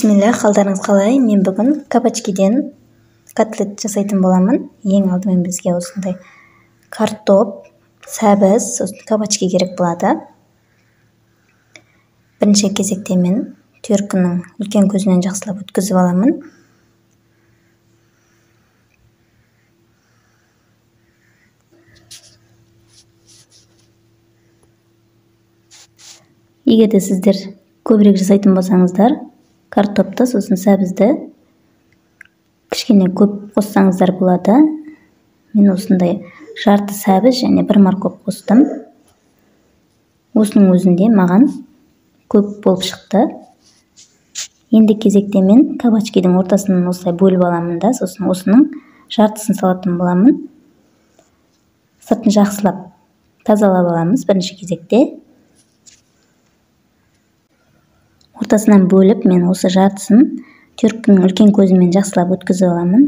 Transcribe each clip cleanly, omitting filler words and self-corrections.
Бисмилля, қалдарыңыз қалай? Мен бүгін кабачкиден котлет жасайтын боламын. Ең алдымен бізге осындай картоп, сәбіз, сосын кабачки керек болады. Бірінші кезекте мен төркіннің үлкен көзінен жақсылап өткізіп аламын. Егер де сіздер көбірек жасайтын болсаңыздар, картопты, сосын сәбізді кішкене көп қоссаңыздар болады. Мен осындай жарты сәбіз және бір морков қостым. Осының өзінде маған көп болып шықты. Енді кезекте мен кабачкидің ортасынан осылай бөліп аламын да, сосын осының жартысын салатын боламын. Сыртын жақсылап тазалап аламыз бірінші кезекте. Ортасынан бөліп, мен осы жартысын төркіннің үлкен көзімен жақсылап өткізіп аламын.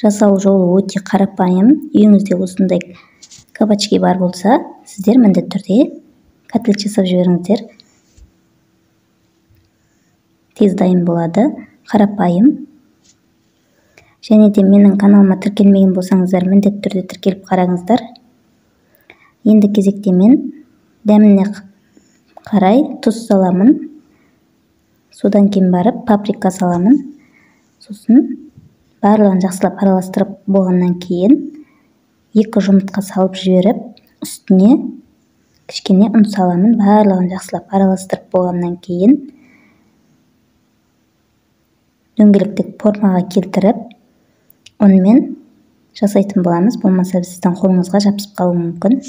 Жасау жолы өте қарапайым. Үйіңізде осындай кабачки бар болса, сіздер міндетті түрде котлет жасап жіберіңіздер. Тез дайын болады, қарапайым. Және де менің каналыма тіркелмеген болсаңыздар, міндетті түрде тіркеліп қараңыздар. Енді кезекте мен дәміне қарай тұз саламын. Содан кейін барып паприка саламын. Сосын барлығын жақсылап араластырып болғаннан кейін 2 жұмыртқа салып жіберіп, үстіне кішкене ұн саламын. Барлығын жақсылап араластырып болғаннан кейін дөңгелектік формаға келтіріп, онымен жасайтын боламыз. Болмаса сіздің қолыңызға жабысып қалуы мүмкін.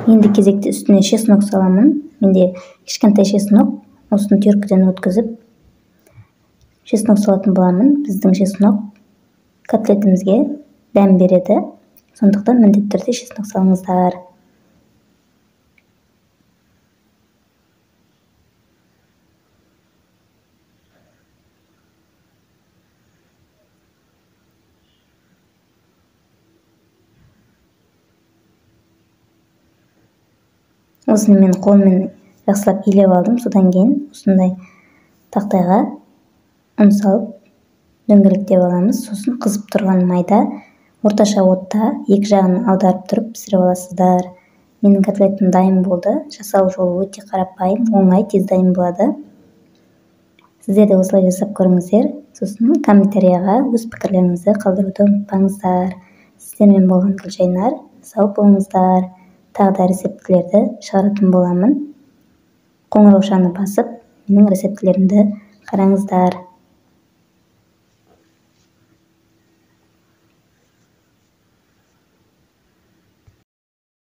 Енді кезекте үстіне чеснок саламын. Менде кішкентай чеснок, осыны төркіден өткізіп чеснок салатын боламын. Біздің чеснок котлетімізге дәм береді. Сондықтан міндетті түрде чеснок салыңыздар. Осыны мен қолыммен жақсылап илеп алдым. Содан кейін осындай тақтайға ұн салып дөңгелектеп аламыз. Сосын қызып тұрған майда орташа отта 2 жағын аударып тұрып пісіріп аласыздар. Менің котлетім дайын болды. Жасау жолы өте қарапайым, оңай, тез дайын болады. Сіздер де осылай жасап көріңіздер. Сосын комментарияға өз пікірлеріңізді қалдыруды ұмытпаңыздар. Сіздермен болған Гүлжайнар. Сау болыңыздар. Тағы да рецептілерді шығаратын боламын. Қоңыраушаны басып, менің рецептілерімді қараңыздар.